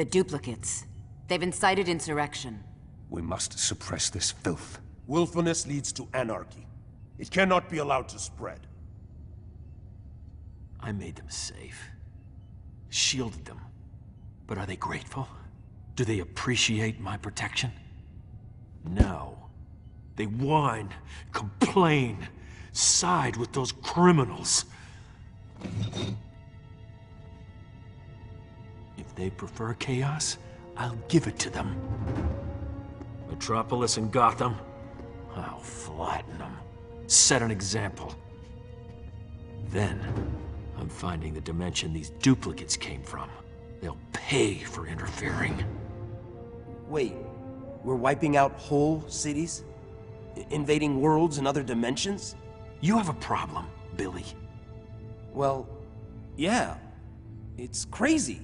The duplicates. They've incited insurrection. We must suppress this filth. Willfulness leads to anarchy. It cannot be allowed to spread. I made them safe. Shielded them. But are they grateful? Do they appreciate my protection? No. They whine, complain, side with those criminals. If they prefer chaos, I'll give it to them. Metropolis and Gotham, I'll flatten them. Set an example. Then, I'm finding the dimension these duplicates came from. They'll pay for interfering. Wait, we're wiping out whole cities? Invading worlds and other dimensions? You have a problem, Billy. Well, yeah. It's crazy.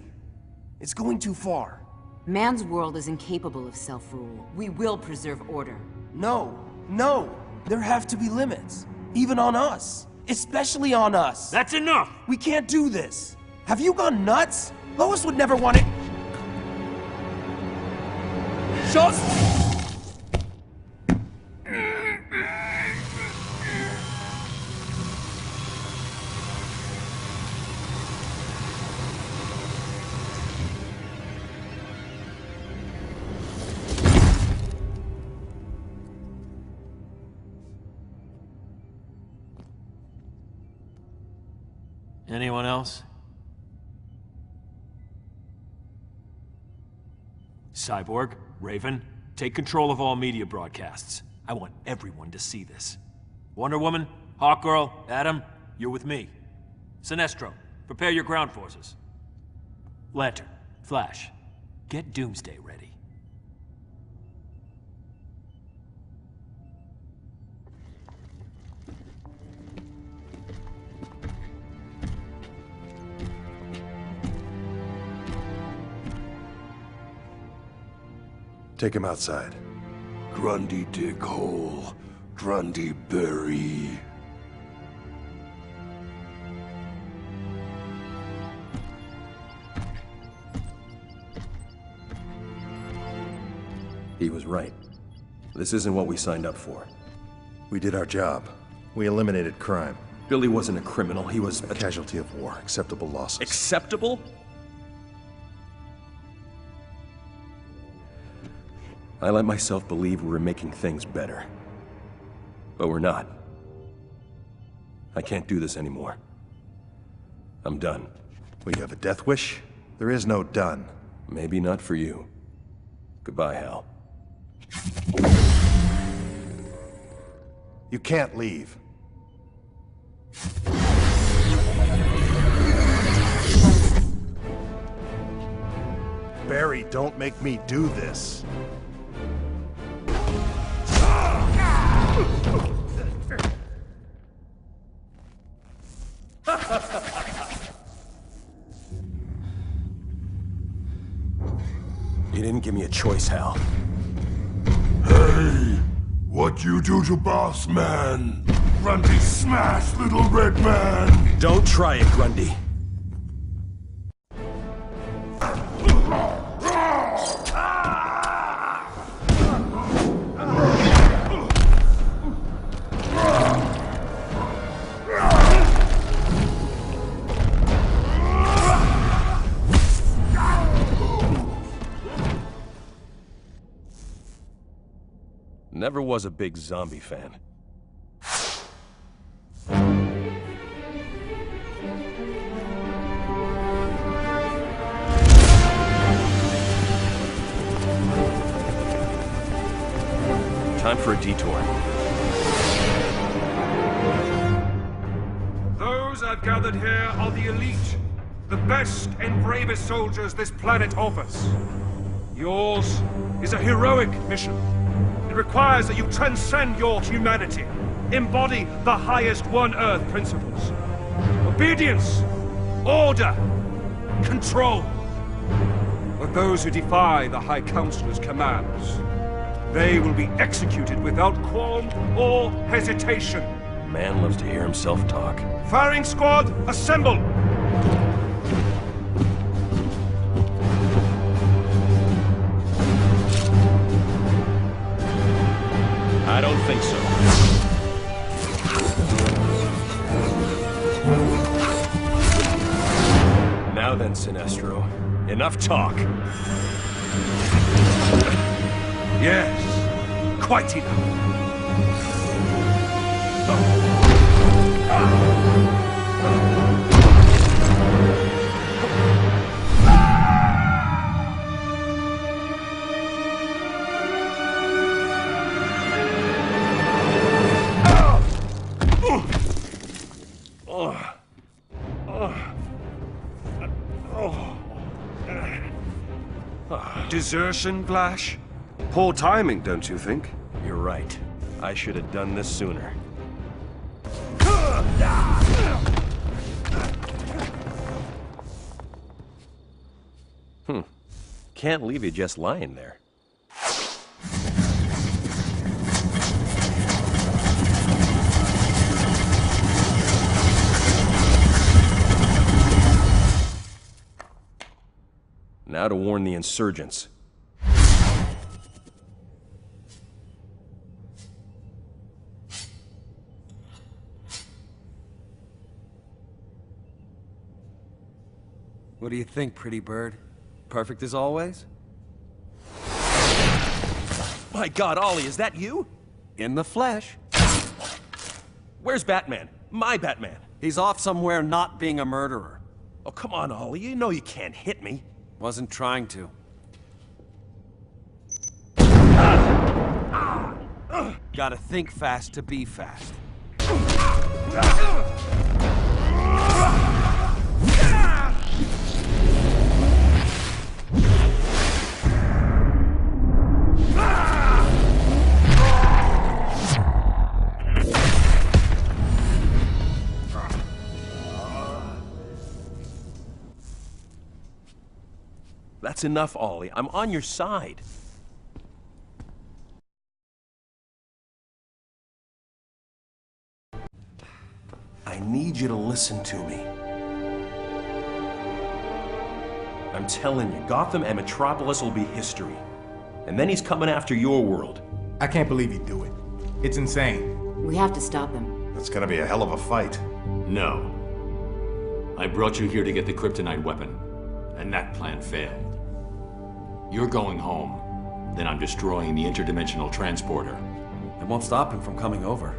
It's going too far. Man's world is incapable of self-rule. We will preserve order. No, no! There have to be limits. Even on us. Especially on us. That's enough! We can't do this. Have you gone nuts? Lois would never want it. Just... Anyone else? Cyborg, Raven, take control of all media broadcasts. I want everyone to see this. Wonder Woman, Hawkgirl, Adam, you're with me. Sinestro, prepare your ground forces. Lantern, Flash, get Doomsday ready. Take him outside. Grundy dig hole, Grundy bury. He was right. This isn't what we signed up for. We did our job. We eliminated crime. Billy wasn't a criminal, he was A casualty of war. Acceptable losses. acceptable? I let myself believe we were making things better. But we're not. I can't do this anymore. I'm done. Well, you have a death wish? There is no done. Maybe not for you. Goodbye, Hal. You can't leave. Barry, don't make me do this. You didn't give me a choice, Hal. Hey! What you do to boss man? Grundy smash, little red man! Don't try it, Grundy. Never was a big zombie fan. Time for a detour. Those I've gathered here are the elite, the best and bravest soldiers this planet offers. Yours is a heroic mission. It requires that you transcend your humanity, embody the highest One Earth principles. Obedience, order, control. But those who defy the High Counselor's commands, they will be executed without qualm or hesitation. Man loves to hear himself talk. Firing squad, assemble! I don't think so. Now then, Sinestro. Enough talk. Yes, quite enough. Desertion, Glash? Poor timing, don't you think? You're right. I should have done this sooner. Can't leave you just lying there. Now to warn the insurgents. What do you think, pretty bird? Perfect as always? My God, Ollie, is that you? In the flesh. Where's Batman? My Batman. He's off somewhere not being a murderer. Oh, come on, Ollie. You know you can't hit me. Wasn't trying to. Gotta think fast to be fast. That's enough, Ollie. I'm on your side. I need you to listen to me. I'm telling you, Gotham and Metropolis will be history. And then he's coming after your world. I can't believe he'd do it. It's insane. We have to stop him. That's gonna be a hell of a fight. No. I brought you here to get the kryptonite weapon, and that plan failed. You're going home, then I'm destroying the interdimensional transporter. It won't stop him from coming over.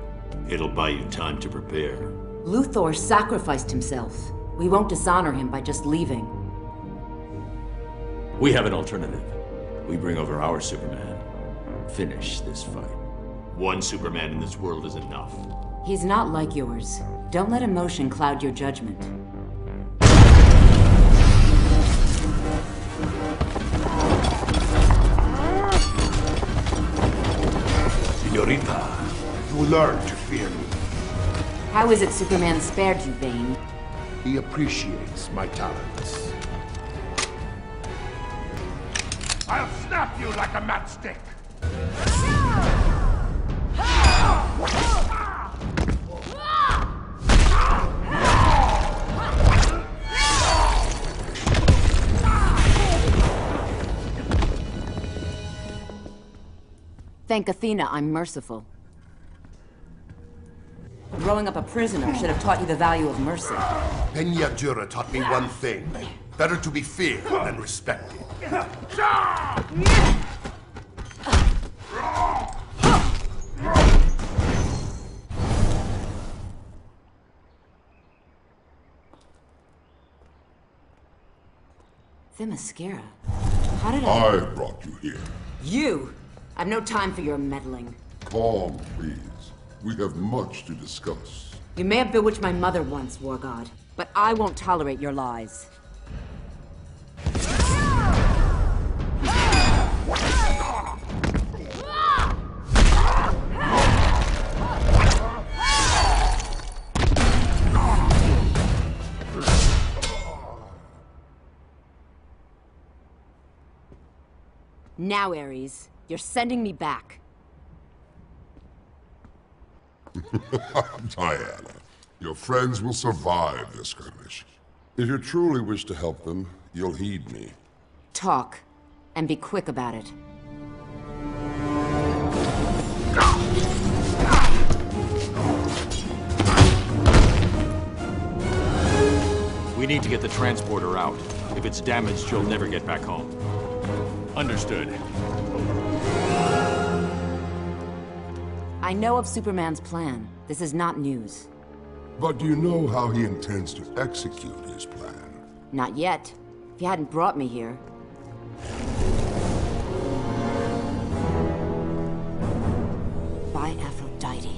It'll buy you time to prepare. Luthor sacrificed himself. We won't dishonor him by just leaving. We have an alternative. We bring over our Superman. Finish this fight. One Superman in this world is enough. He's not like yours. Don't let emotion cloud your judgment. Señorita, you learn to fear me. How is it Superman spared you, Bane? He appreciates my talents. I'll snap you like a matchstick! Thank Athena, I'm merciful. Growing up a prisoner should have taught you the value of mercy. Peña Dura taught me one thing. Better to be feared than respected. Themyscira. How did I brought you here. You! I've no time for your meddling. Calm, please. We have much to discuss. You may have bewitched my mother once, War God, but I won't tolerate your lies. Now, Ares, you're sending me back. Diana, your friends will survive this skirmish. If you truly wish to help them, you'll heed me. Talk, and be quick about it. need to get the transporter out. If it's damaged, you'll never get back home. Understood. I know of Superman's plan. This is not news. But do you know how he intends to execute his plan? Not yet. If you hadn't brought me here. By Aphrodite.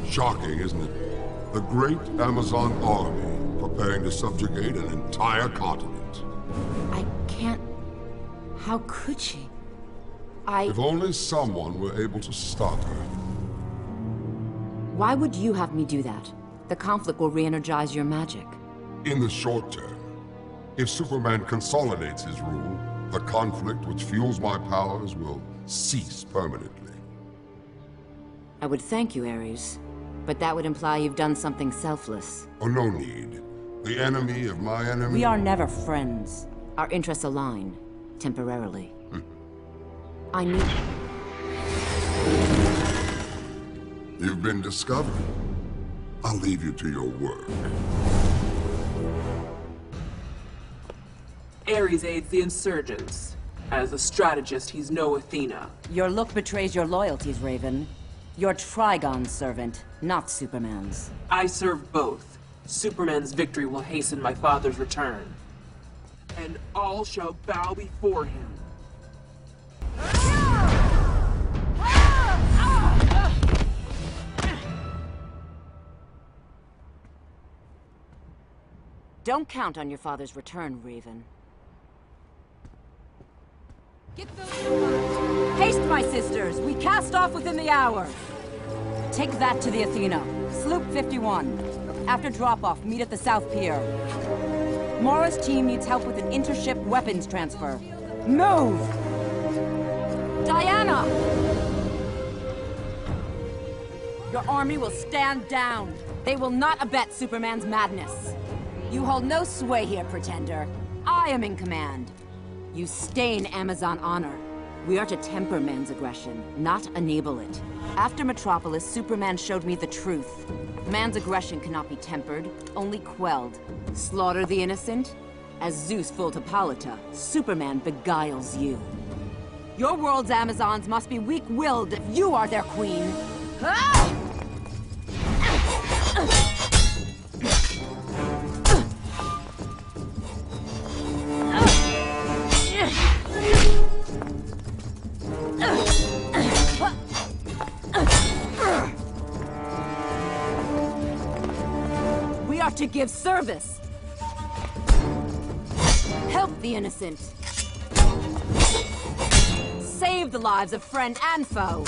Shocking, isn't it? The great Amazon army preparing to subjugate an entire continent. I can't... How could she? If only someone were able to stop her. Why would you have me do that? The conflict will re-energize your magic. In the short term, if Superman consolidates his rule, the conflict which fuels my powers will cease permanently. I would thank you, Ares. But that would imply you've done something selfless. Oh, no need. The enemy of my enemy... We are never friends. Our interests align. Temporarily. I need... You've been discovered. I'll leave you to your work. Ares aids the insurgents. As a strategist, he's no Athena. Your look betrays your loyalties, Raven. You're Trigon's servant, not Superman's. I serve both. Superman's victory will hasten my father's return. And all shall bow before him. Don't count on your father's return, Raven. Get those... Haste, my sisters! We cast off within the hour! Take that to the Athena. Sloop 51. After drop-off, meet at the South Pier. Mora's team needs help with an intership weapons transfer. Move! Diana! Your army will stand down. They will not abet Superman's madness. You hold no sway here, Pretender. I am in command. You stain Amazon honor. We are to temper man's aggression, not enable it. After Metropolis, Superman showed me the truth. Man's aggression cannot be tempered, only quelled. Slaughter the innocent? As Zeus fooled Hippolyta, Superman beguiles you. Your world's Amazons must be weak-willed if you are their queen. Ah! We are to give service. Help the innocent. Save the lives of friend and foe.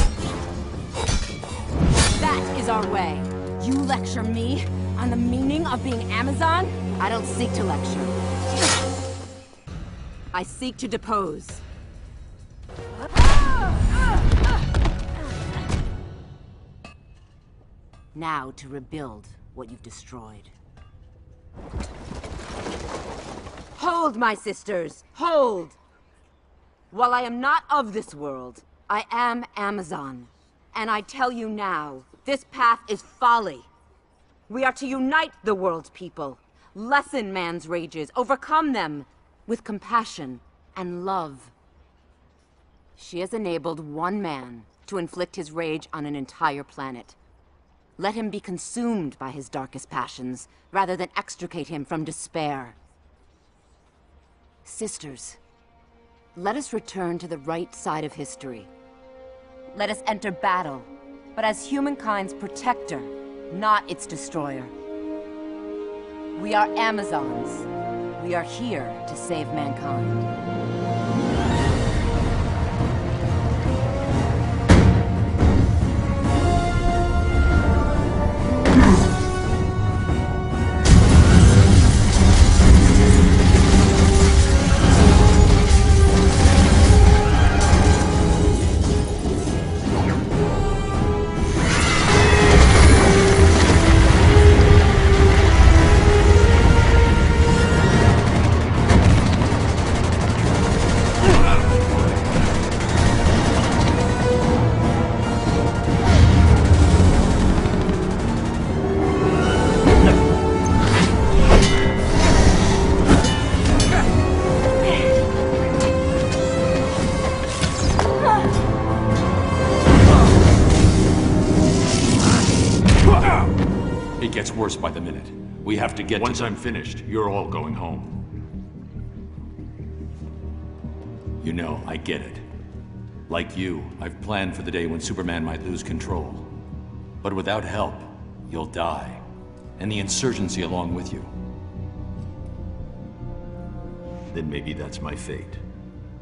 That is our way. You lecture me on the meaning of being Amazon? I don't seek to lecture. I seek to depose. Now to rebuild what you've destroyed. Hold, my sisters! Hold! While I am not of this world, I am Amazon. And I tell you now, this path is folly. We are to unite the world's people, lessen man's rages, overcome them with compassion and love. She has enabled one man to inflict his rage on an entire planet. Let him be consumed by his darkest passions, rather than extricate him from despair. Sisters, let us return to the right side of history. Let us enter battle, but as humankind's protector, not its destroyer. We are Amazons. We are here to save mankind. It gets worse by the minute. We have to get Once I'm finished, you're all going home. You know, I get it. Like you, I've planned for the day when Superman might lose control. But without help, you'll die. And the insurgency along with you. Then maybe that's my fate.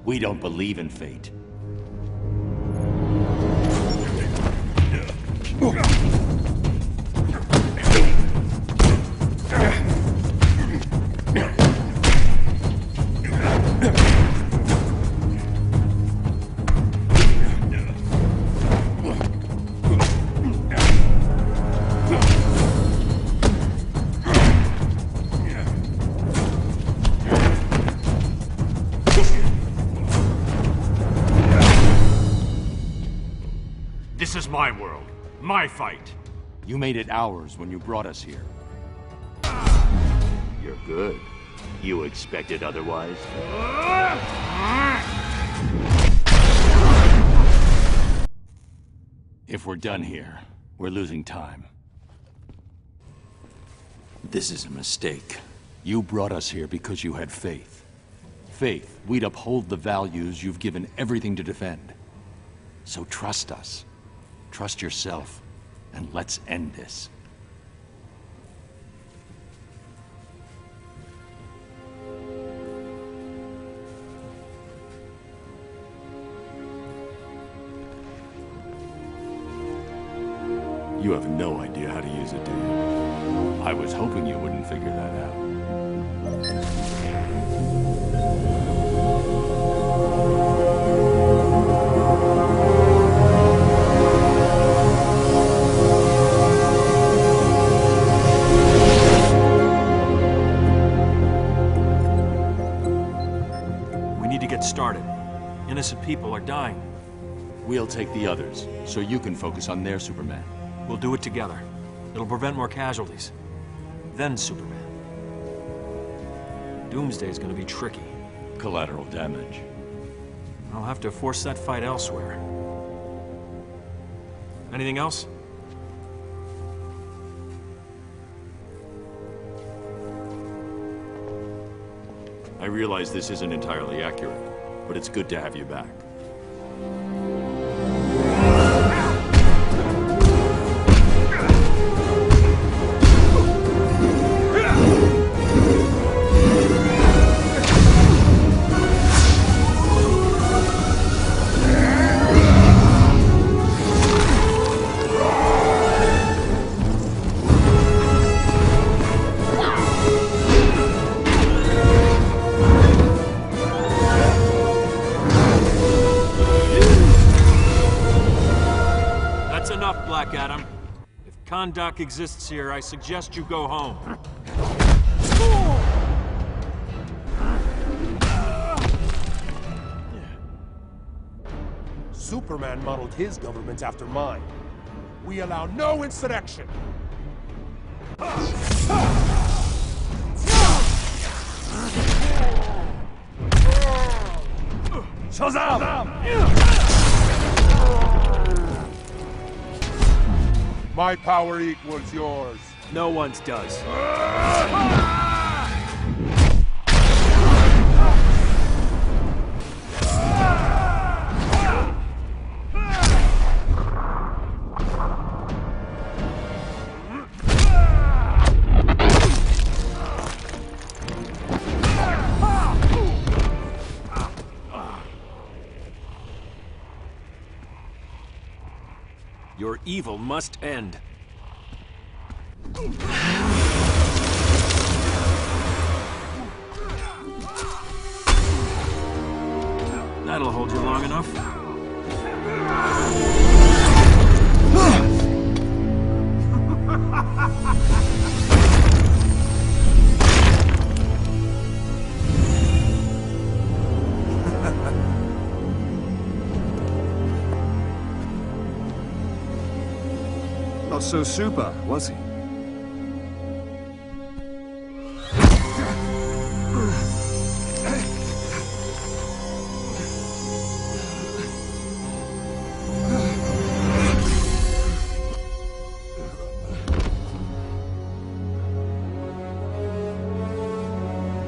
We don't believe in fate. This is my world. My fight. You made it ours when you brought us here. You're good. You expected otherwise? If we're done here, we're losing time. This is a mistake. You brought us here because you had faith. Faith we'd uphold the values you've given everything to defend. So trust us. Trust yourself, and let's end this. You have no idea how to use it, do you? I was hoping you wouldn't figure that out. Started. Innocent people are dying. We'll take the others, so you can focus on their Superman. We'll do it together. It'll prevent more casualties. Then Superman. Doomsday's gonna be tricky. Collateral damage. I'll have to force that fight elsewhere. Anything else? I realize this isn't entirely accurate, but it's good to have you back. Conduct exists here. I suggest you go home. Superman modeled his government after mine. We allow no insurrection. Shazam! My power equals yours. No one's does. Your evil must end. That'll hold you long enough. Not so super, was he?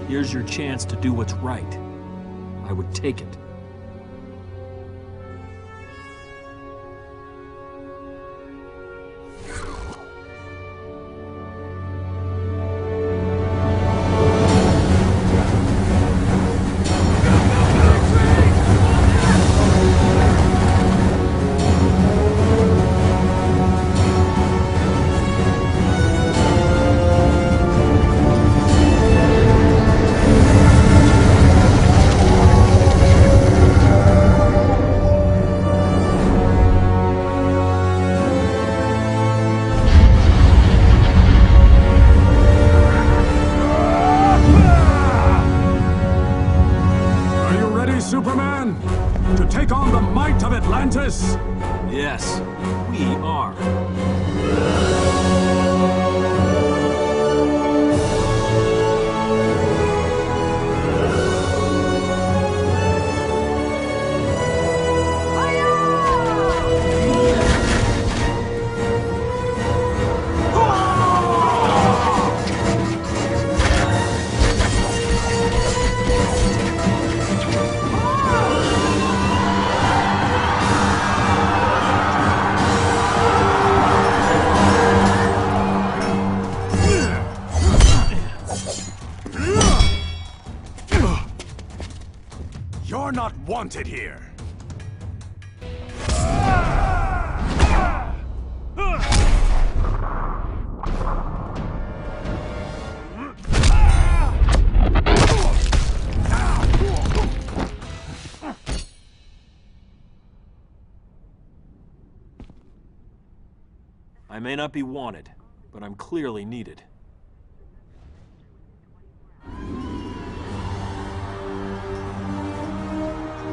Here's your chance to do what's right. I would take it. Superman, to take on the might of Atlantis? Yes, we are. You're not wanted here. I may not be wanted, but I'm clearly needed.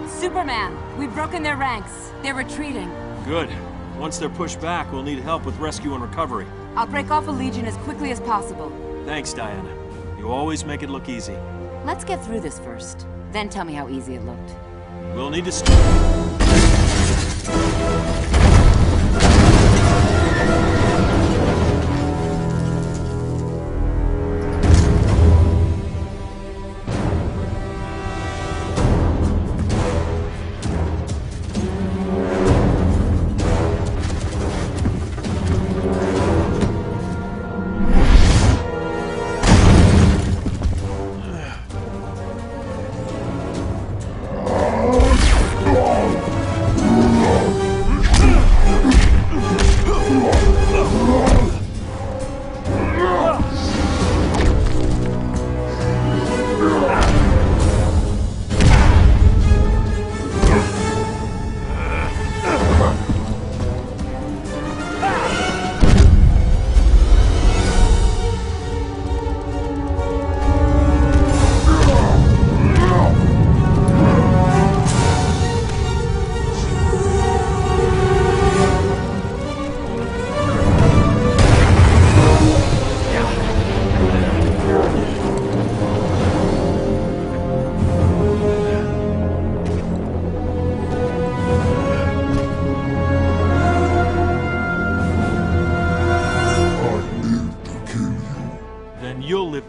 Superman, we've broken their ranks. They're retreating. Good. Once they're pushed back, we'll need help with rescue and recovery. I'll break off a Legion as quickly as possible. Thanks, Diana. You always make it look easy. Let's get through this first. Then tell me how easy it looked. We'll need to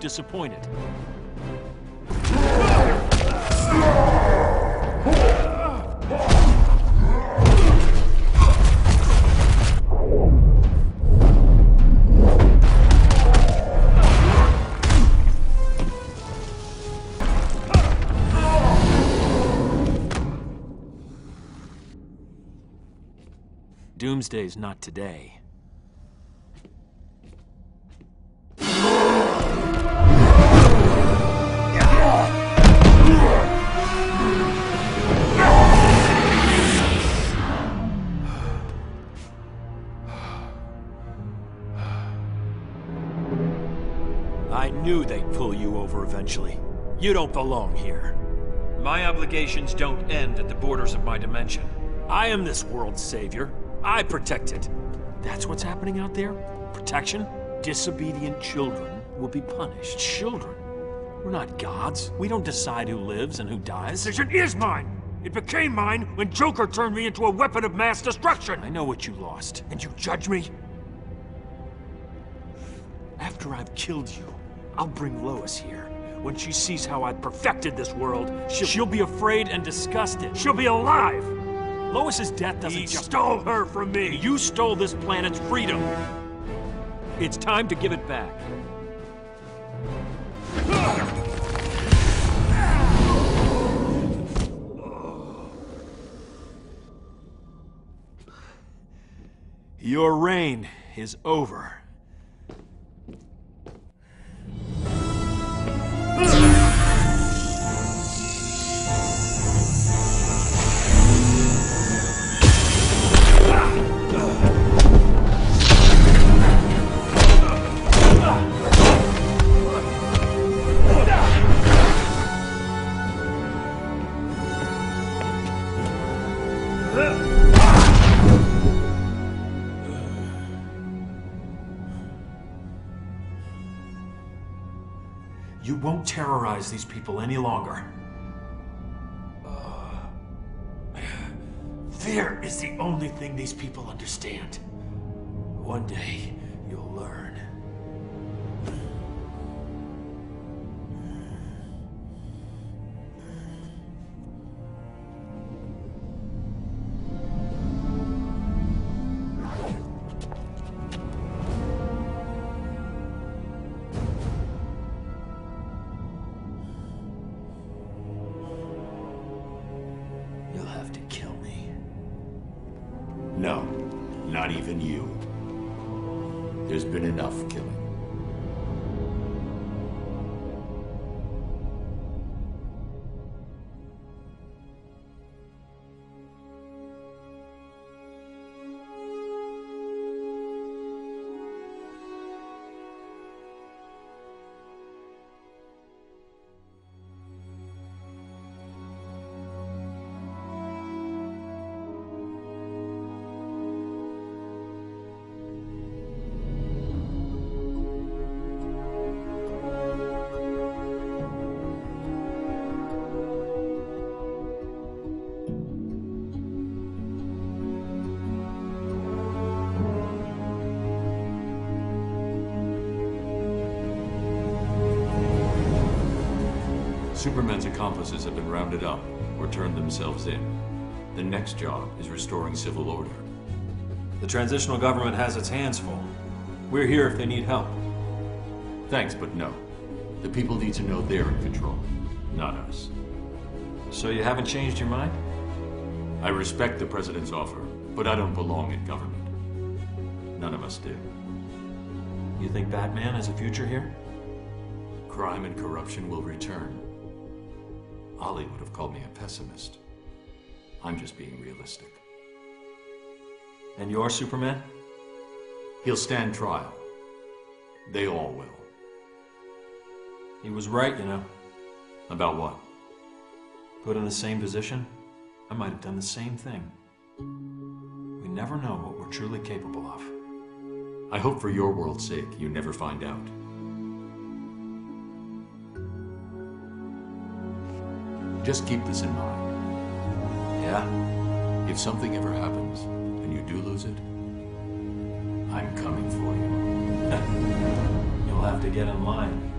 disappointed. Doomsday's not today. I knew they'd pull you over eventually. You don't belong here. My obligations don't end at the borders of my dimension. I am this world's savior. I protect it. That's what's happening out there? Protection? Disobedient children will be punished. Children? We're not gods. We don't decide who lives and who dies. The decision is mine! It became mine when Joker turned me into a weapon of mass destruction! I know what you lost. And you judge me? After I've killed you, I'll bring Lois here. when she sees how I've perfected this world, she'll be afraid and disgusted. She'll be alive! Lois's death doesn't He stole her from me! You stole this planet's freedom! It's time to give it back. Your reign is over. You won't terrorize these people any longer. Fear is the only thing these people understand. One day, you'll learn. No, not even you. There's been enough killing. Superman's accomplices have been rounded up or turned themselves in. The next job is restoring civil order. The transitional government has its hands full. We're here if they need help. Thanks, but no. The people need to know they're in control, not us. So you haven't changed your mind? I respect the president's offer, but I don't belong in government. None of us do. You think Batman has a future here? Crime and corruption will return. Ollie would have called me a pessimist. I'm just being realistic. And you're Superman? He'll stand trial. They all will. He was right, you know. About what? Put in the same position, I might have done the same thing. We never know what we're truly capable of. I hope for your world's sake you never find out. Just keep this in mind. Yeah? If something ever happens, and you do lose it, I'm coming for you. You'll have to get in line.